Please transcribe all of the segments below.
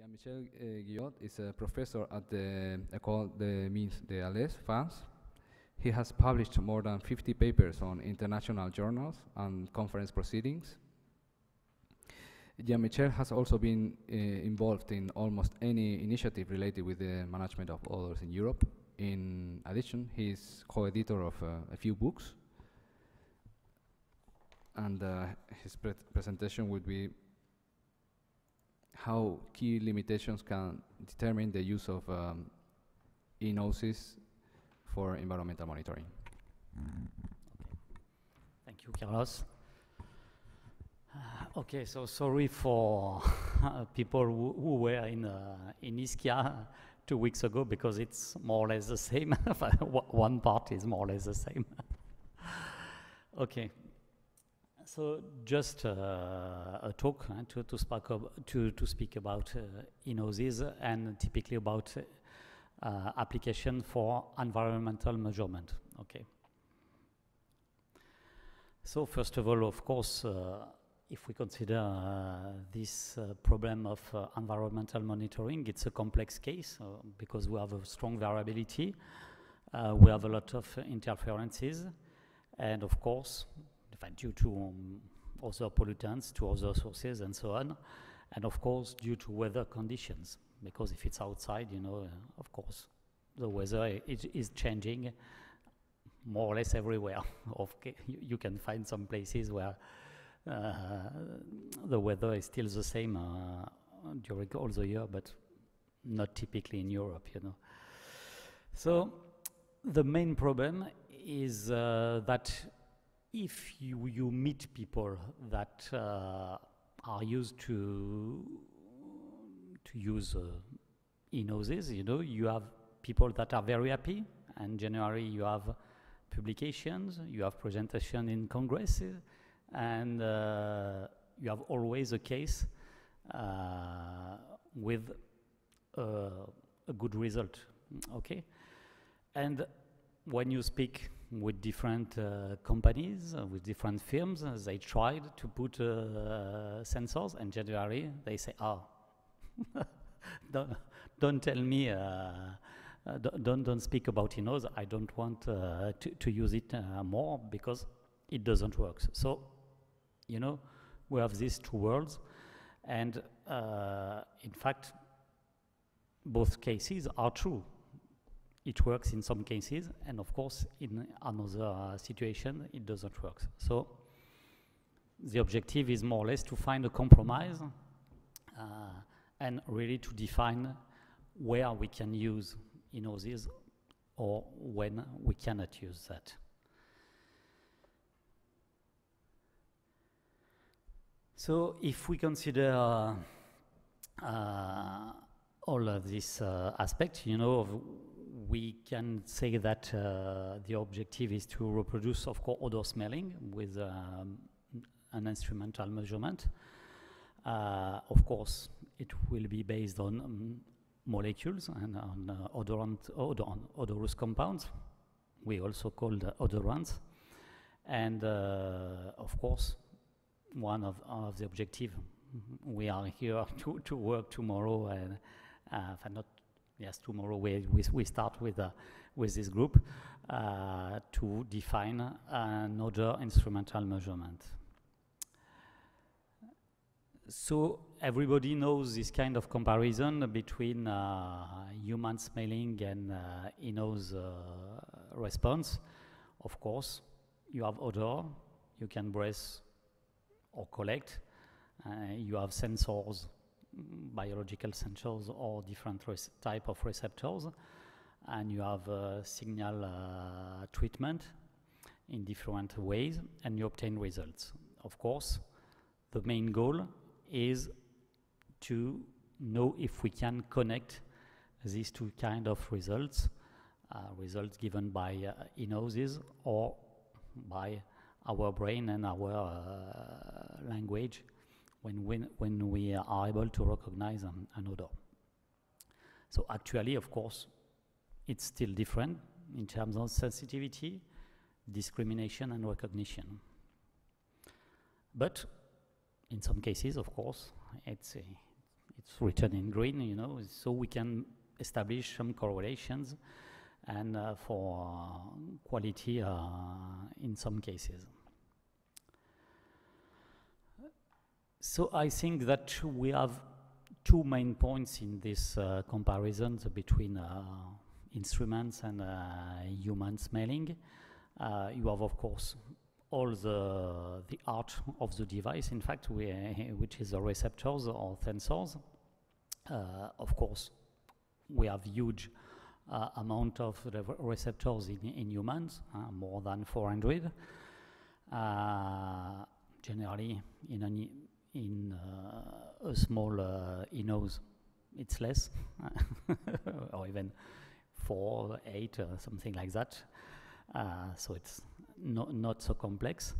Jean-Michel Guillot is a professor at the École de Mines de Alès, France. He has published more than 50 papers on international journals and conference proceedings. Jean-Michel has also been involved in almost any initiative related with the management of odours in Europe. In addition, he is co-editor of a few books. And his presentation would be how key limitations can determine the use of e-notices for environmental monitoring. Thank you, Carlos. Okay, so sorry for people who were in Ischia 2 weeks ago, because it's more or less the same. One part is more or less the same. Okay. So just a talk to speak about e-notices and typically about application for environmental measurement. Okay. So first of all, of course, if we consider this problem of environmental monitoring, it's a complex case because we have a strong variability, we have a lot of interferences, and of course, due to other pollutants, to other sources, and so on, and of course due to weather conditions, because if it's outside, you know, of course, the weather is changing more or less everywhere. Okay, you can find some places where the weather is still the same during all the year, but not typically in Europe, you know. So the main problem is that if you meet people that are used to use e-notices, you know, you have people that are very happy, and generally you have publications, you have presentation in Congress, and you have always a case with a good result, okay? And when you speak with different companies, with different firms, they tried to put sensors, and generally they say, "Oh, don't tell me, don't speak about e-notices. I don't want to use it more because it doesn't work." So, you know, we have these two worlds, and in fact, both cases are true. It works in some cases, and of course, in another situation, it doesn't work. So the objective is more or less to find a compromise and really to define where we can use e-notices or when we cannot use that. So if we consider all of this aspect, you know, we can say that the objective is to reproduce, of course, odor smelling with an instrumental measurement. Of course, it will be based on molecules and on odorous compounds. We also call the odorants. And of course, one of the objectives, we are here to work tomorrow, and not yes, tomorrow we start with this group to define another instrumental measurement. So everybody knows this kind of comparison between human smelling and e-nose response. Of course, you have odor, you can breathe or collect, you have sensors, biological sensors or different type of receptors, and you have signal treatment in different ways, and you obtain results. Of course, the main goal is to know if we can connect these two kind of results, results given by e-notices or by our brain and our language, when we are able to recognize an odor. So actually, of course, it's still different in terms of sensitivity, discrimination, and recognition. But in some cases, of course, it's it's written in green, you know, so we can establish some correlations and for quality in some cases. So I think that we have two main points in this comparison between instruments and human smelling. You have, of course, all the art of the device, in fact, which is the receptors or sensors. Of course, we have huge amount of the receptors in humans, more than 400. Generally, in a small nose, it's less, or even 4, 8, something like that. So it's not so complex.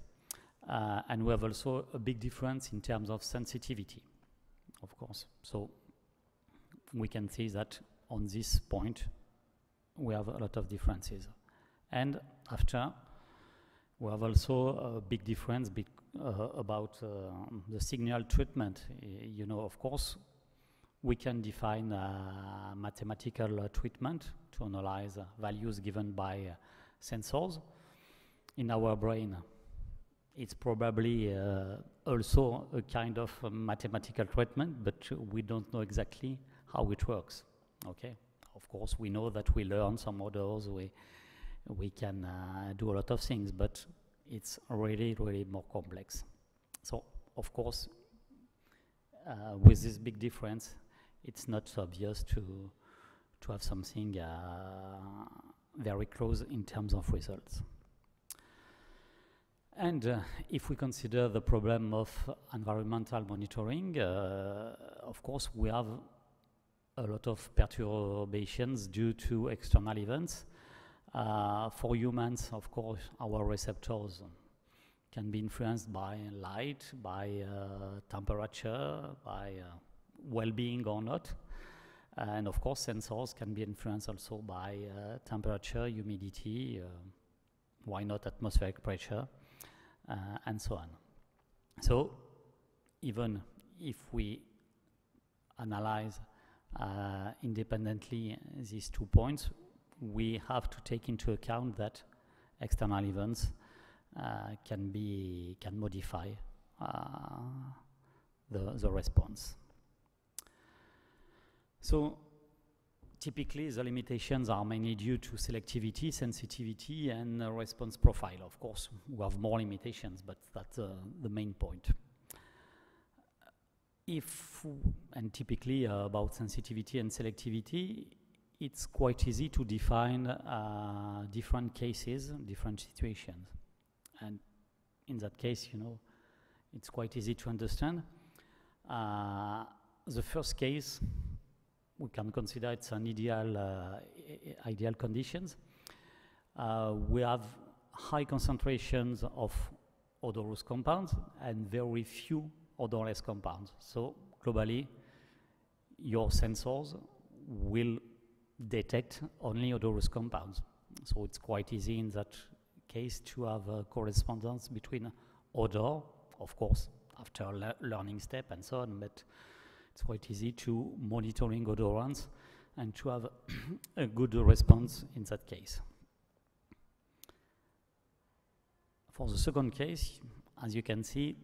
And we have also a big difference in terms of sensitivity, of course. So we can see that on this point, we have a lot of differences. And after, we have also a big difference about the signal treatment. You know, of course, we can define mathematical treatment to analyze values given by sensors. In our brain, it's probably also a kind of mathematical treatment, but we don't know exactly how it works. Okay, of course, we know that we learn some odours, we can do a lot of things, but it's really, really more complex. So, of course, with this big difference, it's not so obvious to have something very close in terms of results. And if we consider the problem of environmental monitoring, of course, we have a lot of perturbations due to external events. For humans, of course, our receptors can be influenced by light, by temperature, by well-being or not. And of course, sensors can be influenced also by temperature, humidity, why not atmospheric pressure, and so on. So even if we analyze independently these 2 points, we have to take into account that external events can modify the response. So typically the limitations are mainly due to selectivity, sensitivity, and response profile. Of course, we have more limitations, but that's the main point. And typically about sensitivity and selectivity, it's quite easy to define different cases, different situations. And in that case, you know, it's quite easy to understand. The first case, we can consider it's an ideal conditions. We have high concentrations of odorous compounds and very few odorless compounds. So globally, your sensors will detect only odorous compounds. So it's quite easy in that case to have a correspondence between odor, of course, after learning step and so on, but it's quite easy to monitoring odorants and to have a good response in that case. For the second case, as you can see,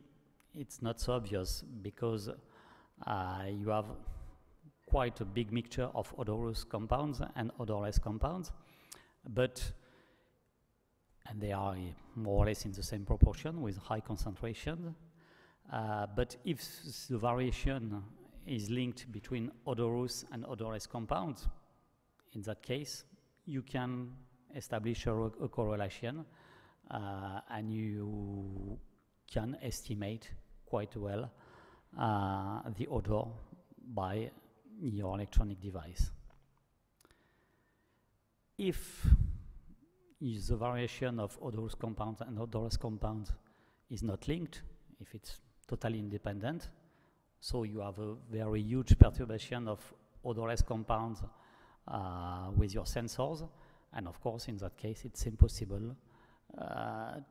it's not so obvious because you have quite a big mixture of odorous compounds and odorless compounds, and they are more or less in the same proportion with high concentration. But if the variation is linked between odorous and odorless compounds, in that case, you can establish a correlation and you can estimate quite well the odor by your electronic device. If the variation of odorous compounds and odorless compounds is not linked, if it's totally independent, so you have a very huge perturbation of odorless compounds with your sensors, and of course in that case it's impossible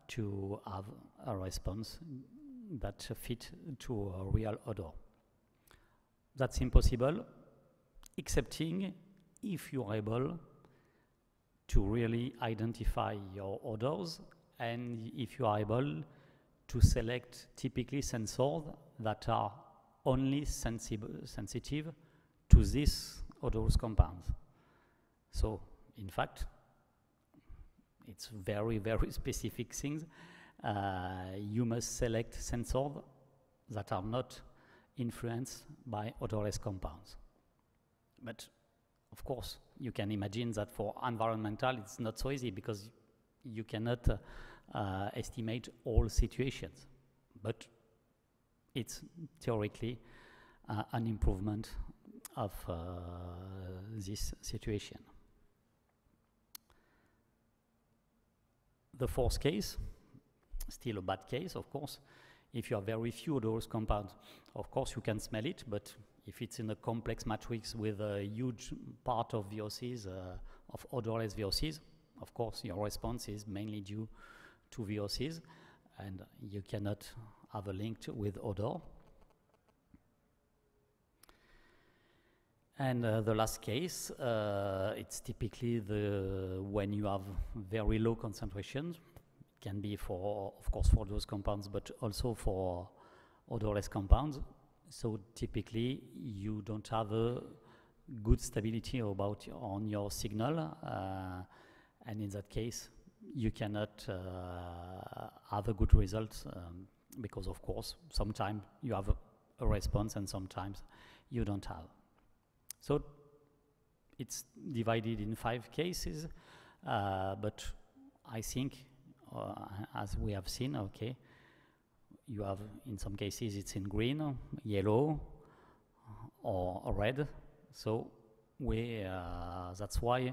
to have a response that fit to a real odor. That's impossible, excepting if you are able to really identify your odors, and if you are able to select typically sensors that are only sensitive to these odorous compounds. So, in fact, it's very, very specific things. You must select sensors that are not influenced by odorless compounds. But, of course, you can imagine that for environmental, it's not so easy because you cannot estimate all situations. But it's theoretically an improvement of this situation. The fourth case, still a bad case, of course. If you have very few odorous compounds, of course you can smell it, but if it's in a complex matrix with a huge part of VOCs, of odorless VOCs, of course your response is mainly due to VOCs, and you cannot have a link with odor. And the last case, it's typically when you have very low concentrations. It can be for, of course, for those compounds, but also for odorless compounds. So typically, you don't have a good stability on your signal, and in that case, you cannot have a good result because, of course, sometimes you have a response and sometimes you don't have. So it's divided in 5 cases, but I think, as we have seen, okay, you have, in some cases, it's in green, yellow, or red. So that's why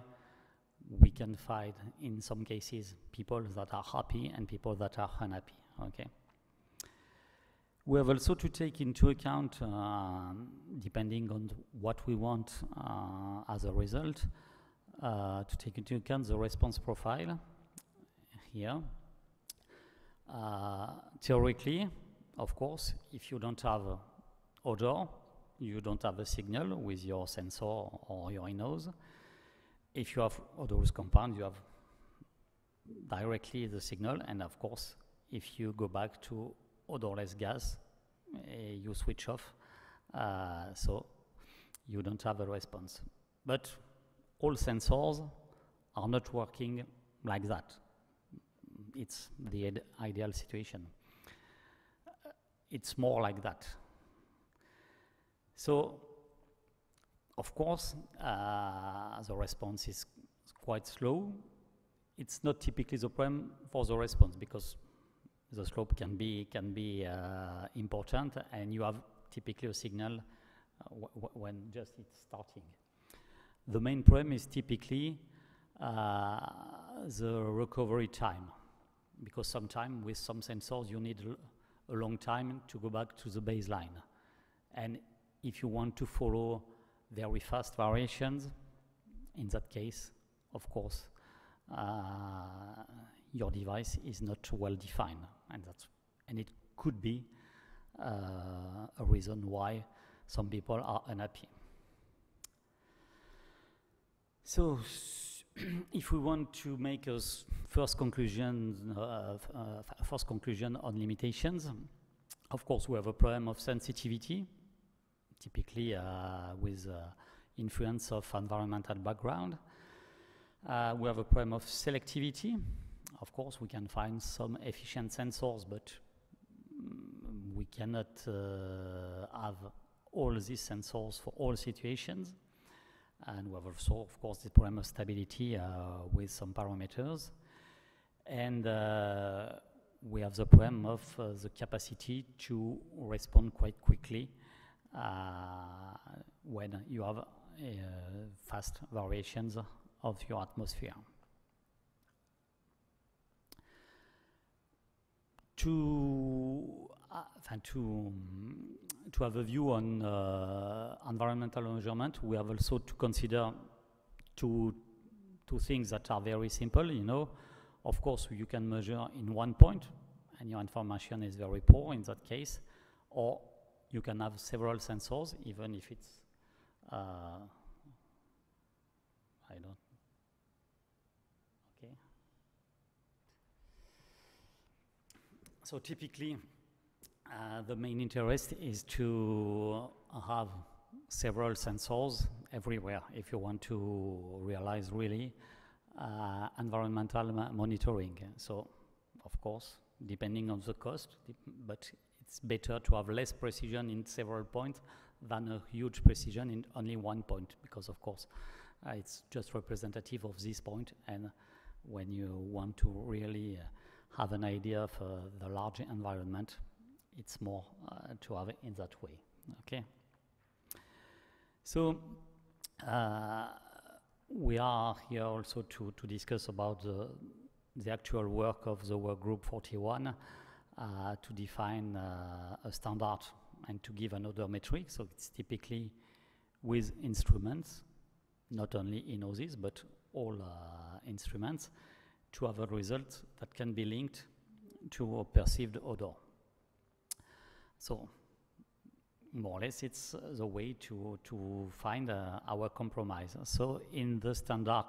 we can find, in some cases, people that are happy and people that are unhappy, okay? We have also to take into account, depending on what we want as a result, to take into account the response profile here. Theoretically, of course, if you don't have odor, you don't have a signal with your sensor or your nose. If you have odorous compound, you have directly the signal, and of course, if you go back to odorless gas, you switch off, so you don't have a response. But all sensors are not working like that. It's the ideal situation. It's more like that. So, of course, the response is quite slow. It's not typically the problem for the response because the slope can be important, and you have typically a signal when just it's starting. The main problem is typically the recovery time, because sometimes with some sensors you need a long time to go back to the baseline. And if you want to follow very fast variations, in that case, of course, your device is not well defined, and it could be a reason why some people are unhappy. So, if we want to make a first conclusion on limitations, of course we have a problem of sensitivity, typically with influence of environmental background. We have a problem of selectivity. Of course, we can find some efficient sensors, but we cannot have all these sensors for all situations. And we have also, of course, the problem of stability with some parameters. And we have the problem of the capacity to respond quite quickly when you have fast variations of your atmosphere. To have a view on environmental measurement, we have also to consider two things that are very simple. You know, of course, you can measure in one point, and your information is very poor in that case, or you can have several sensors, even if it's, I don't, okay. So typically, the main interest is to have several sensors everywhere if you want to realize really environmental monitoring. So, of course, depending on the cost, but it's better to have less precision in several points than a huge precision in only one point, because of course it's just representative of this point, and when you want to really have an idea of the large environment, it's more to have it in that way. Okay. So we are here also to discuss about the actual work of the work group 41 to define a standard and to give an odor metric. So it's typically with instruments, not in odours, but all instruments, to have a result that can be linked to a perceived odor. So more or less it's the way to find our compromise. So in the standard,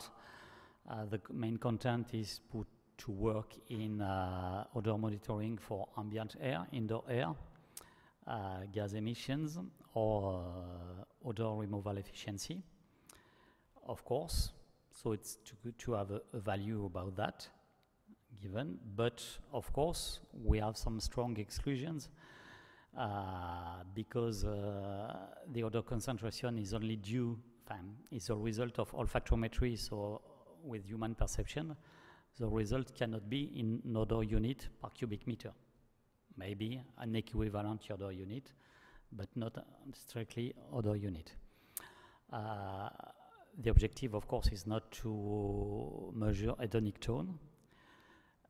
the main content is put to work in odor monitoring for ambient air, indoor air, gas emissions, or odor removal efficiency, of course. So it's to have a value about that given, but of course we have some strong exclusions because the odor concentration is only due, is a result of olfactometry. So with human perception, the result cannot be in odor unit per cubic meter. Maybe an equivalent odor unit, but not strictly odor unit. The objective, of course, is not to measure hedonic tone,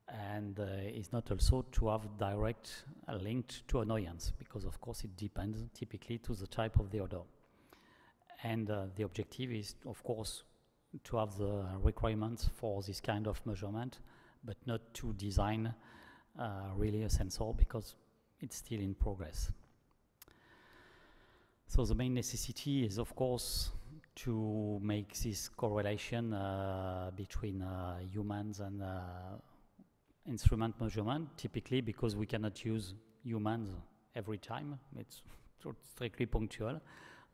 and is not also to have direct link to annoyance, because of course it depends typically to the type of the odor. And the objective is, of course, to have the requirements for this kind of measurement, but not to design really a sensor, because it's still in progress. So the main necessity is, of course, to make this correlation between humans and instrument measurement, typically because we cannot use humans every time. It's strictly punctual,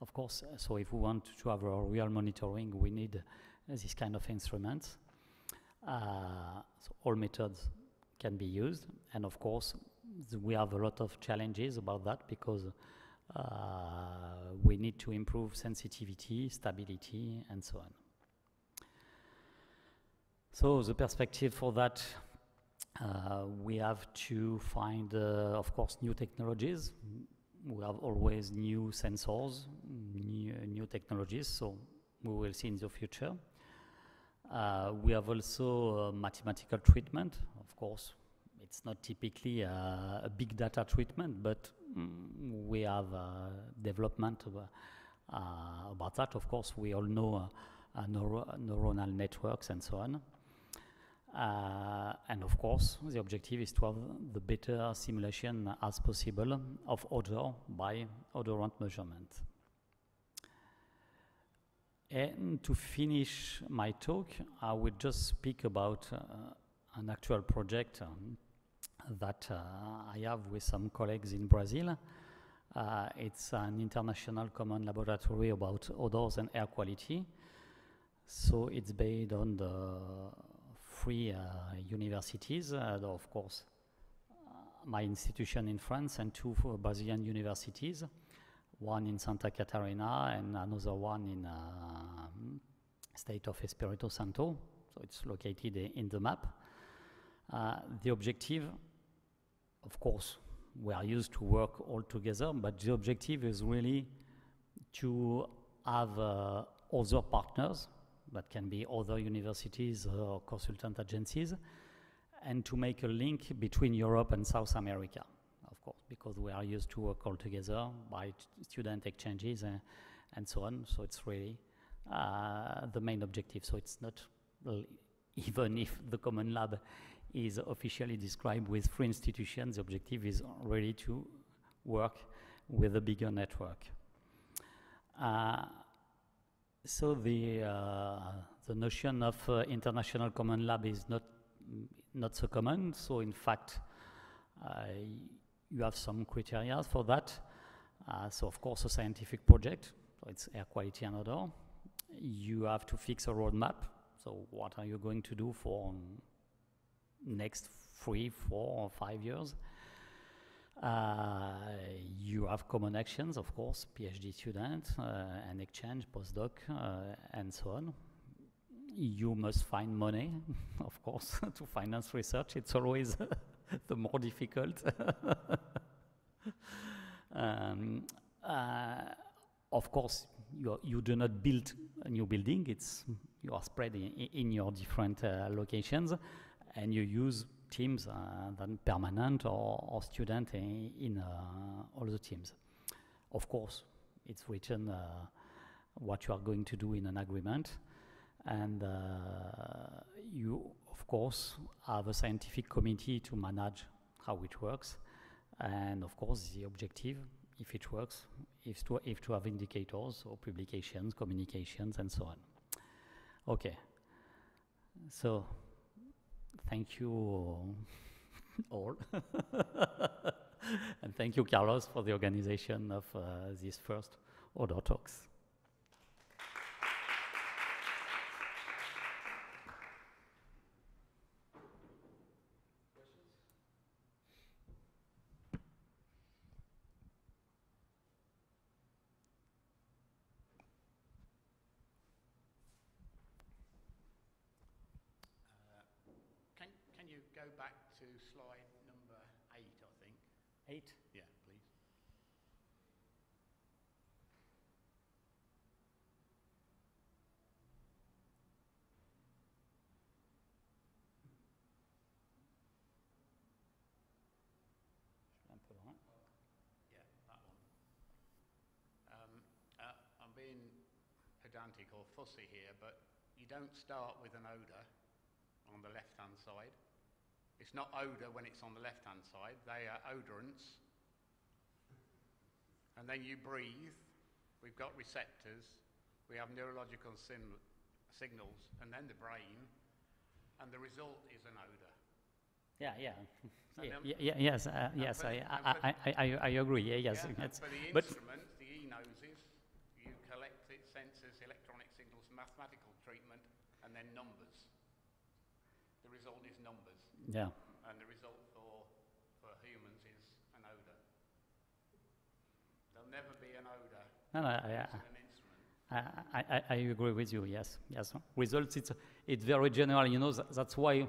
of course. So if we want to have a real monitoring, we need this kind of instruments. So all methods can be used, and of course we have a lot of challenges about that, because we need to improve sensitivity, stability, and so on. So the perspective for that, we have to find, of course, new technologies. We have always new sensors, new technologies, so we will see in the future. We have also mathematical treatment. Of course, it's not typically a big data treatment, but we have development about that. Of course, we all know neuronal networks and so on. And of course, the objective is to have the better simulation as possible of odor by odorant measurement. And to finish my talk, I will just speak about an actual project that I have with some colleagues in Brazil. It's an international common laboratory about odors and air quality. So it's based on the 3 universities, of course, my institution in France and 2 Brazilian universities, one in Santa Catarina and another one in state of Espírito Santo. So it's located in the map. The objective, of course, we are used to work all together, but the objective is really to have other partners, that can be other universities or consultant agencies, and to make a link between Europe and South America, of course, because we are used to work all together by student exchanges and so on. So it's really the main objective. So it's not, even if the Common Lab is officially described with 3 institutions, the objective is really to work with a bigger network. So the notion of international common lab is not so common. So in fact, you have some criteria for that. So of course, a scientific project, so it's air quality and odor. You have to fix a roadmap. So what are you going to do for next 3, 4, or 5 years? You have common actions, of course, PhD student, an exchange, postdoc, and so on. You must find money, of course, to finance research. It's always the more difficult. Of course, you do not build a new building. You are spread in your different locations, and you use teams than permanent or student in all the teams. Of course, it's written what you are going to do in an agreement, and you, of course, have a scientific committee to manage how it works, and of course, the objective, if it works, is to have indicators or publications, communications, and so on. Okay, so thank you all. And thank you, Carlos, for the organization of these first Odour talks. Can you go back to slide number 8, I think? 8? Yeah, please. Yeah, that one. I'm being pedantic or fussy here, but you don't start with an odour on the left-hand side. It's not odour when it's on the left-hand side. They are odorants. And then you breathe. We've got receptors. We have neurological signals, and then the brain. And the result is an odour. Yeah. Yes. I agree. Yeah, yes. Yeah, for the instrument, the e-noses, you collect it, sensors, electronic signals, mathematical treatment, and then numbers. The result is numbers. Yeah. And the result for humans is an odour. There'll never be an odour. No, an instrument. I agree with you. Yes. Results. It's very general. You know, that's why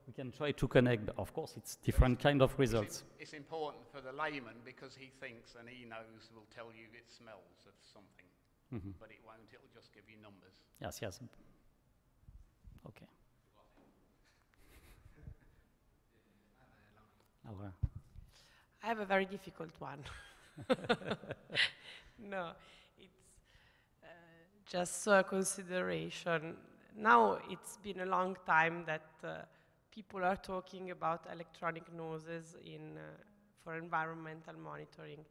we can try to connect. But of course, it's different kind of results. It's important for the layman because he thinks an e-nose will tell you it smells of something, but it won't. It'll just give you numbers. Yes. Okay. I have a very difficult one. No, it's just a consideration. Now it's been a long time that people are talking about electronic noses for environmental monitoring.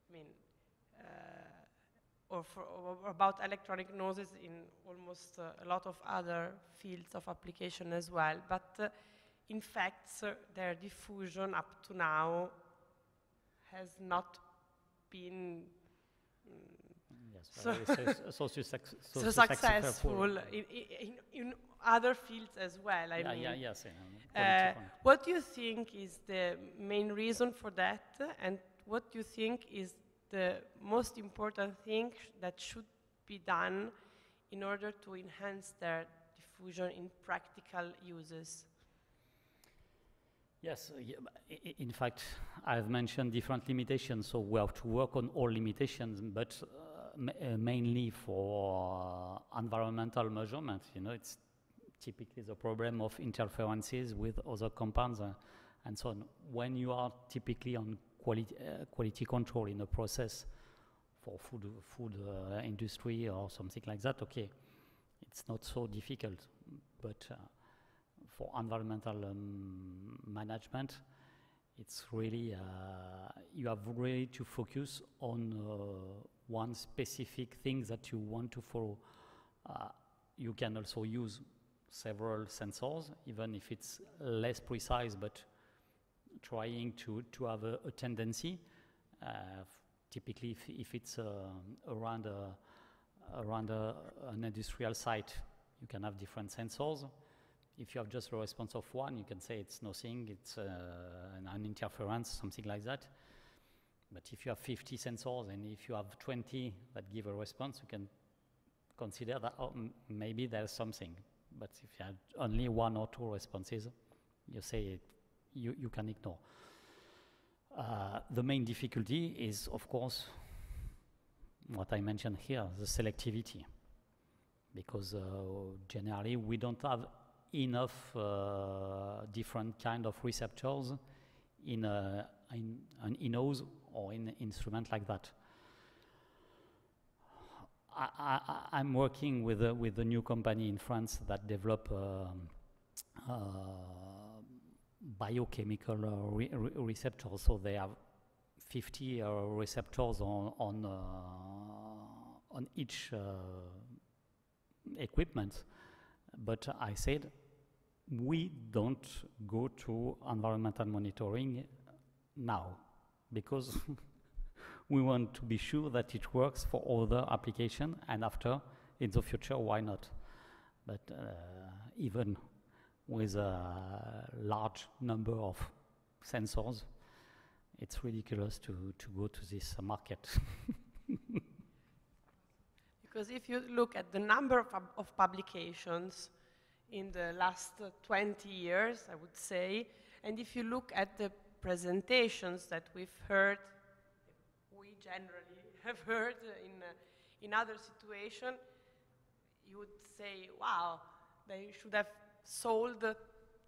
I mean, or about electronic noses in almost a lot of other fields of application as well. But in fact, their diffusion up to now has not been so successful in other fields as well. I mean, yes. What do you think is the main reason for that, and what do you think is the most important thing that should be done in order to enhance their diffusion in practical uses? Yes, in fact, I've mentioned different limitations, so we have to work on all limitations, but mainly for environmental measurement. You know, it's typically the problem of interferences with other compounds and so on. When you are typically on quality control in a process for food industry or something like that, okay, it's not so difficult, but for environmental management, It's really, you have really to focus on one specific thing that you want to follow. You can also use several sensors, even if it's less precise, but trying to have a tendency. Typically, if it's around an industrial site, you can have different sensors. If you have just a response of one, you can say it's nothing, it's an interference, something like that. But if you have 50 sensors and if you have 20 that give a response, you can consider that maybe there's something. But if you have only one or two responses, you say you can ignore. The main difficulty is, of course, what I mentioned here, the selectivity. Because generally we don't have enough different kind of receptors in an INOS or in an instrument like that. I'm working with a new company in France that develop biochemical receptors. So they have 50 receptors on each equipment. But I said, we don't go to environmental monitoring now because we want to be sure that it works for other applications, and after, in the future, why not? But even with a large number of sensors, it's ridiculous to go to this market. Because if you look at the number of publications in the last 20 years, I would say, and if you look at the presentations that we've heard, we generally have heard in other situations, you would say, wow, they should have sold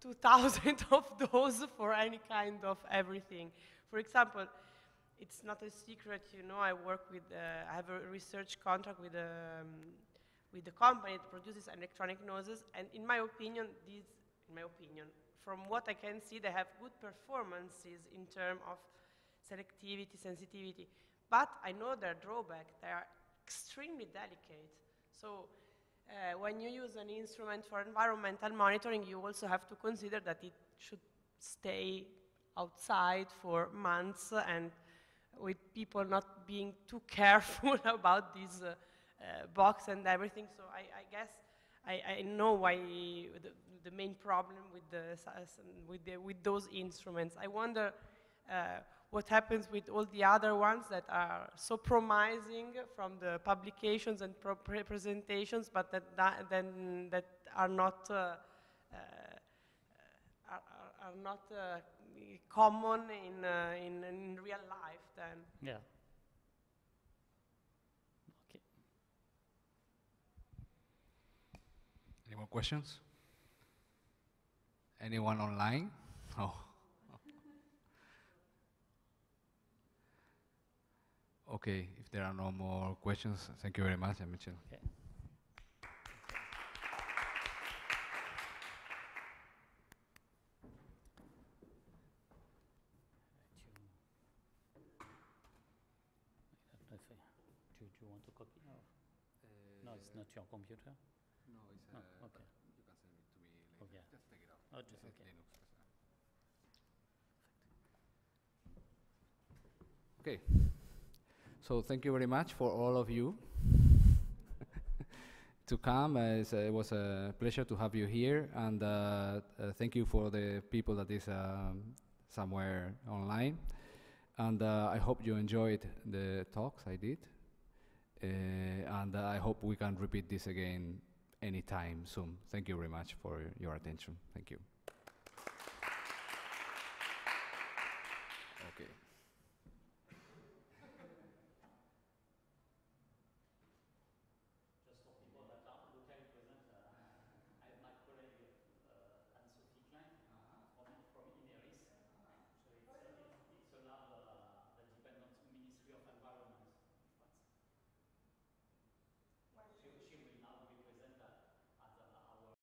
2,000 of those for any kind of everything. For example, it's not a secret, you know, I work with, I have a research contract with the company that produces electronic noses, and in my opinion, from what I can see, they have good performances in terms of selectivity, sensitivity, but I know their drawback. They are extremely delicate. So when you use an instrument for environmental monitoring, you also have to consider that it should stay outside for months and with people not being too careful about this box and everything. So I guess I know why the main problem with those instruments. I wonder what happens with all the other ones that are so promising from the publications and presentations, but that are not common in real life. Then. Yeah. Okay. Any more questions? Anyone online? Oh. Okay, if there are no more questions, thank you very much, Jean-Michel. Okay. Do you want to copy? Or? No, it's not your computer? No, it's okay. You can send it to me later. Okay. Just take it out. Oh, just okay. Okay. So thank you very much for all of you to come. It was a pleasure to have you here, and thank you for the people that is somewhere online. And I hope you enjoyed the talks I did, and I hope we can repeat this again anytime soon. Thank you very much for your attention. Thank you.